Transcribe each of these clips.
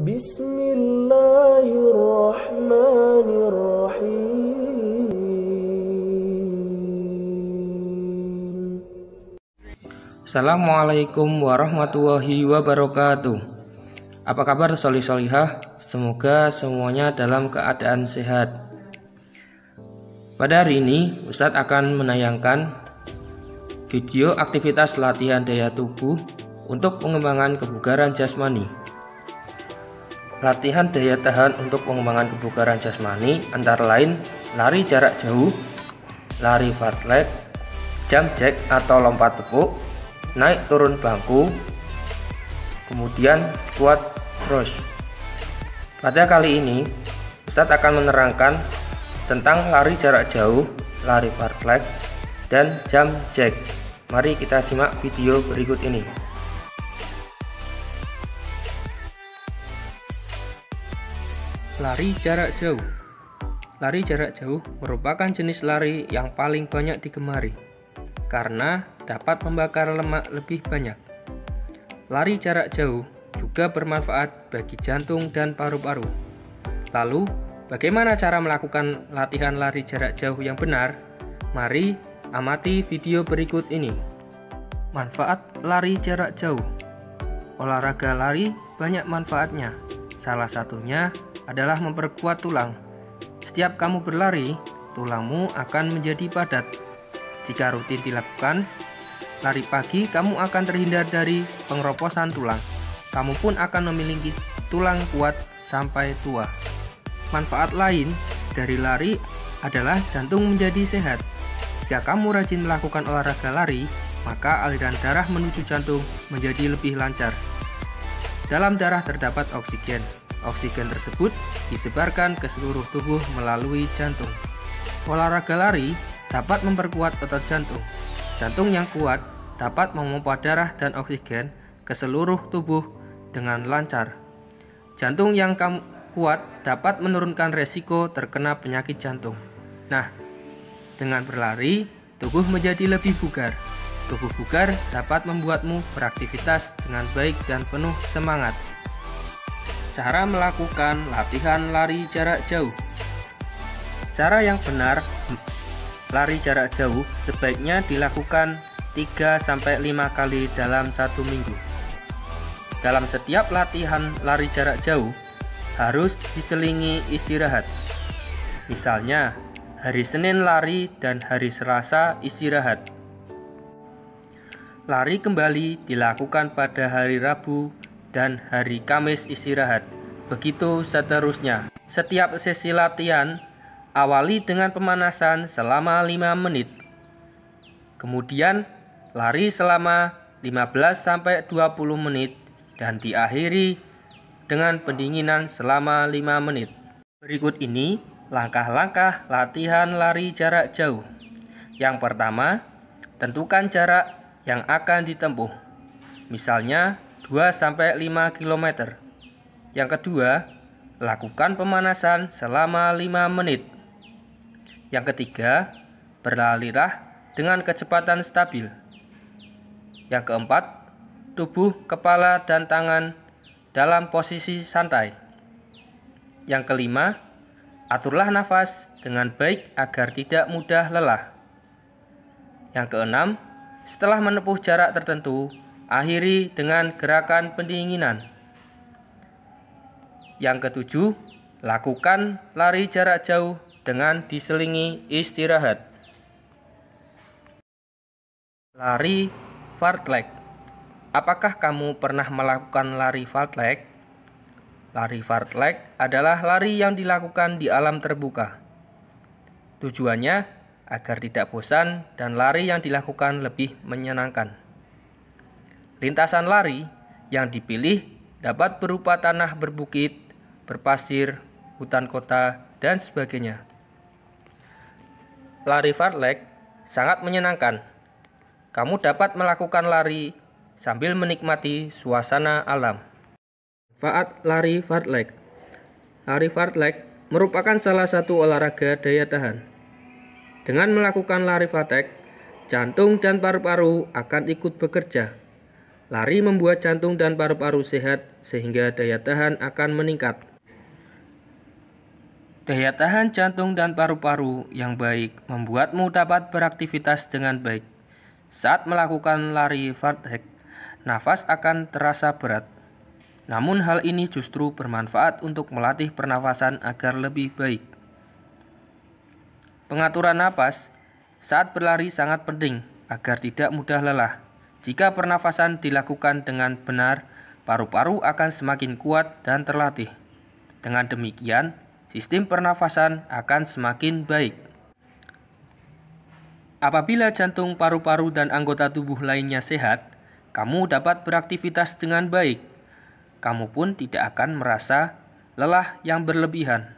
Bismillahirrahmanirrahim. Assalamualaikum warahmatullahi wabarakatuh. Apa kabar solih-solihah? Semoga semuanya dalam keadaan sehat. Pada hari ini Ustadz akan menayangkan video aktivitas latihan daya tubuh untuk pengembangan kebugaran jasmani. Latihan daya tahan untuk pengembangan kebugaran jasmani antara lain lari jarak jauh, lari fartlek, jump jack atau lompat tepuk, naik turun bangku, kemudian squat thrust. Pada kali ini Ustadz akan menerangkan tentang lari jarak jauh, lari fartlek, dan jump jack. Mari kita simak video berikut ini. Lari jarak jauh. Lari jarak jauh merupakan jenis lari yang paling banyak digemari karena dapat membakar lemak lebih banyak. Lari jarak jauh juga bermanfaat bagi jantung dan paru-paru. Lalu, bagaimana cara melakukan latihan lari jarak jauh yang benar? Mari amati video berikut ini. Manfaat lari jarak jauh. Olahraga lari banyak manfaatnya. Salah satunya adalah memperkuat tulang. Setiap kamu berlari, tulangmu akan menjadi padat. Jika rutin dilakukan, lari pagi kamu akan terhindar dari pengeroposan tulang. Kamu pun akan memiliki tulang kuat sampai tua. Manfaat lain dari lari adalah jantung menjadi sehat. Jika kamu rajin melakukan olahraga lari, maka aliran darah menuju jantung menjadi lebih lancar. Dalam darah terdapat oksigen. Oksigen tersebut disebarkan ke seluruh tubuh melalui jantung. Olahraga lari dapat memperkuat otot jantung. Jantung yang kuat dapat memompa darah dan oksigen ke seluruh tubuh dengan lancar. Jantung yang kuat dapat menurunkan resiko terkena penyakit jantung. Nah, dengan berlari, tubuh menjadi lebih bugar. Tubuh bugar dapat membuatmu beraktivitas dengan baik dan penuh semangat. Cara melakukan latihan lari jarak jauh. Cara yang benar lari jarak jauh sebaiknya dilakukan 3-5 kali dalam 1 minggu. Dalam setiap latihan lari jarak jauh harus diselingi istirahat. Misalnya, hari Senin lari dan hari Selasa istirahat. Lari kembali dilakukan pada hari Rabu dan hari Kamis istirahat. Begitu seterusnya. Setiap sesi latihan awali dengan pemanasan selama 5 menit. Kemudian lari selama 15-20 menit dan diakhiri dengan pendinginan selama 5 menit. Berikut ini langkah-langkah latihan lari jarak jauh. Yang pertama, tentukan jarak yang akan ditempuh. Misalnya 2-5 km. Yang kedua, lakukan pemanasan selama 5 menit. Yang ketiga, berlarilah dengan kecepatan stabil. Yang keempat, tubuh, kepala, dan tangan dalam posisi santai. Yang kelima, aturlah nafas dengan baik agar tidak mudah lelah. Yang keenam, setelah menempuh jarak tertentu, akhiri dengan gerakan pendinginan. Yang ketujuh, lakukan lari jarak jauh dengan diselingi istirahat. Lari fartlek. Apakah kamu pernah melakukan lari fartlek? Lari fartlek adalah lari yang dilakukan di alam terbuka. Tujuannya agar tidak bosan dan lari yang dilakukan lebih menyenangkan. Lintasan lari yang dipilih dapat berupa tanah berbukit, berpasir, hutan kota, dan sebagainya. Lari fartlek sangat menyenangkan. Kamu dapat melakukan lari sambil menikmati suasana alam. Manfaat lari fartlek. Lari fartlek merupakan salah satu olahraga daya tahan. Dengan melakukan lari fartlek, jantung dan paru-paru akan ikut bekerja. Lari membuat jantung dan paru-paru sehat sehingga daya tahan akan meningkat. Daya tahan jantung dan paru-paru yang baik membuatmu dapat beraktivitas dengan baik. Saat melakukan lari fartlek, nafas akan terasa berat. Namun hal ini justru bermanfaat untuk melatih pernafasan agar lebih baik. Pengaturan napas saat berlari sangat penting agar tidak mudah lelah. Jika pernafasan dilakukan dengan benar, paru-paru akan semakin kuat dan terlatih. Dengan demikian, sistem pernafasan akan semakin baik. Apabila jantung, paru-paru, dan anggota tubuh lainnya sehat, kamu dapat beraktivitas dengan baik. Kamu pun tidak akan merasa lelah yang berlebihan.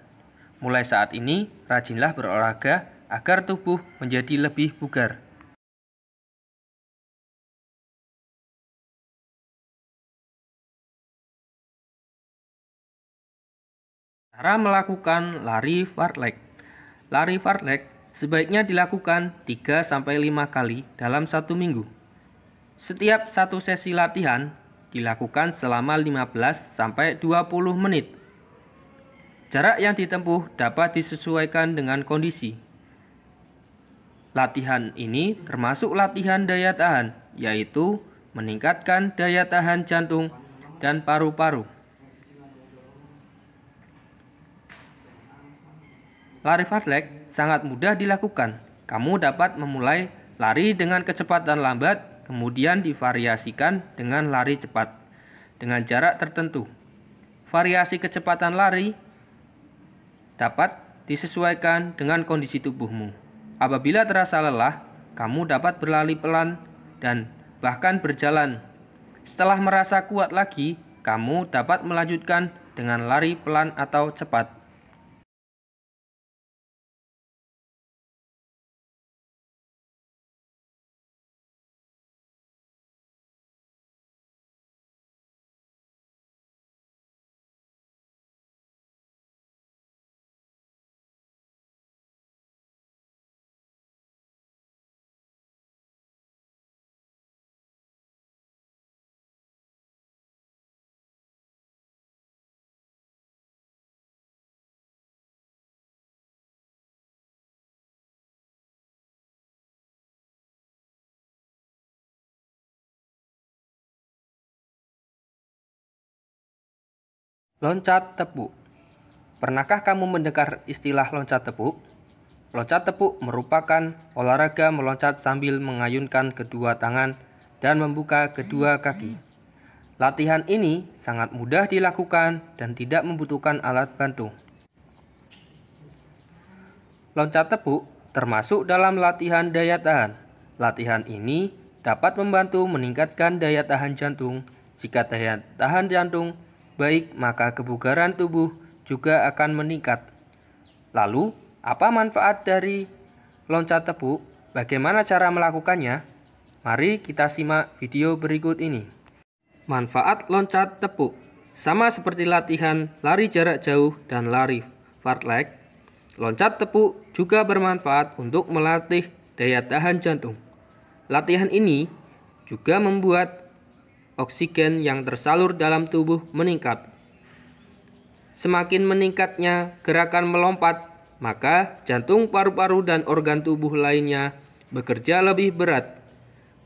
Mulai saat ini, rajinlah berolahraga agar tubuh menjadi lebih bugar. Cara melakukan lari fartlek. Lari fartlek sebaiknya dilakukan 3-5 kali dalam 1 minggu. Setiap satu sesi latihan dilakukan selama 15-20 menit. Jarak yang ditempuh dapat disesuaikan dengan kondisi. Latihan ini termasuk latihan daya tahan, yaitu meningkatkan daya tahan jantung dan paru-paru. Lari fartlek sangat mudah dilakukan. Kamu dapat memulai lari dengan kecepatan lambat, kemudian divariasikan dengan lari cepat dengan jarak tertentu. Variasi kecepatan lari dapat disesuaikan dengan kondisi tubuhmu. Apabila terasa lelah, kamu dapat berlari pelan dan bahkan berjalan. Setelah merasa kuat lagi, kamu dapat melanjutkan dengan lari pelan atau cepat. Loncat tepuk. Pernahkah kamu mendengar istilah loncat tepuk? Loncat tepuk merupakan olahraga meloncat sambil mengayunkan kedua tangan dan membuka kedua kaki. Latihan ini sangat mudah dilakukan dan tidak membutuhkan alat bantu. Loncat tepuk termasuk dalam latihan daya tahan. Latihan ini dapat membantu meningkatkan daya tahan jantung. Jika daya tahan jantung baik, maka kebugaran tubuh juga akan meningkat. Lalu, apa manfaat dari loncat tepuk? Bagaimana cara melakukannya? Mari kita simak video berikut ini. Manfaat loncat tepuk. Sama seperti latihan lari jarak jauh dan lari fartlek, loncat tepuk juga bermanfaat untuk melatih daya tahan jantung. Latihan ini juga membuat oksigen yang tersalur dalam tubuh meningkat. Semakin meningkatnya gerakan melompat, maka jantung, paru-paru, dan organ tubuh lainnya bekerja lebih berat.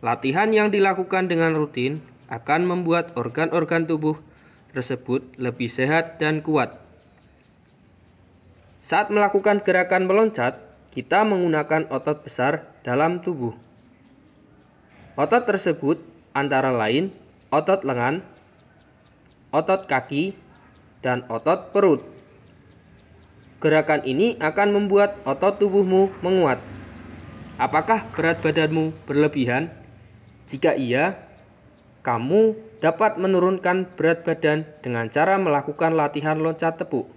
Latihan yang dilakukan dengan rutin akan membuat organ-organ tubuh tersebut lebih sehat dan kuat. Saat melakukan gerakan meloncat, kita menggunakan otot besar dalam tubuh. Otot tersebut antara lain otot lengan, otot kaki, dan otot perut. Gerakan ini akan membuat otot tubuhmu menguat. Apakah berat badanmu berlebihan? Jika iya, kamu dapat menurunkan berat badan dengan cara melakukan latihan loncat tepuk.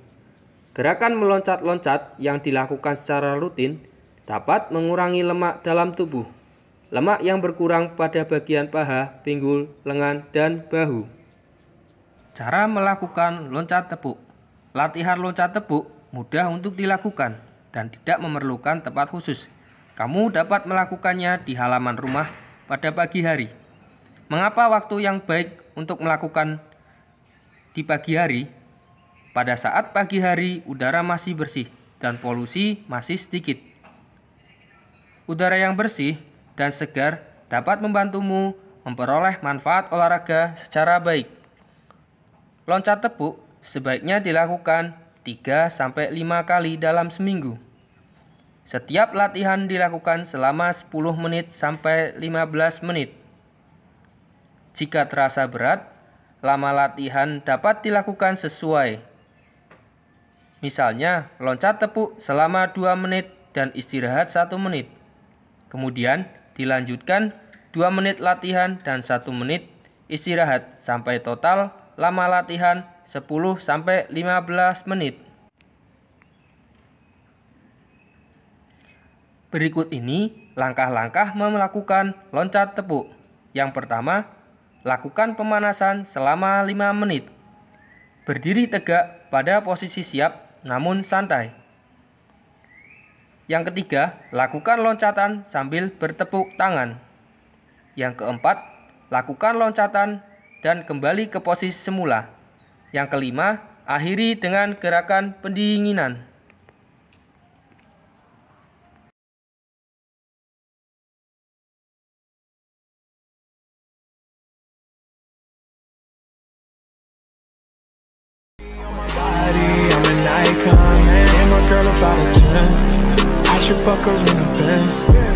Gerakan meloncat-loncat yang dilakukan secara rutin dapat mengurangi lemak dalam tubuh. Lemak yang berkurang pada bagian paha, pinggul, lengan, dan bahu. Cara melakukan loncat tepuk. Latihan loncat tepuk mudah untuk dilakukan dan tidak memerlukan tempat khusus. Kamu dapat melakukannya di halaman rumah pada pagi hari. Mengapa waktu yang baik untuk melakukan di pagi hari? Pada saat pagi hari, udara masih bersih dan polusi masih sedikit. Udara yang bersih dan segar dapat membantumu memperoleh manfaat olahraga secara baik. Loncat tepuk sebaiknya dilakukan 3-5 kali dalam seminggu. Setiap latihan dilakukan selama 10 menit sampai 15 menit. Jika terasa berat, lama latihan dapat dilakukan sesuai. Misalnya, loncat tepuk selama 2 menit dan istirahat 1 menit. Kemudian, dilanjutkan 2 menit latihan dan 1 menit istirahat sampai total lama latihan 10-15 menit. Berikut ini langkah-langkah melakukan loncat tepuk. Yang pertama, lakukan pemanasan selama 5 menit. Berdiri tegak pada posisi siap namun santai. Yang ketiga, lakukan loncatan sambil bertepuk tangan. Yang keempat, lakukan loncatan dan kembali ke posisi semula. Yang kelima, akhiri dengan gerakan pendinginan. I'm an icon, man. And my girl about a 10. I should fuck her in a Benz.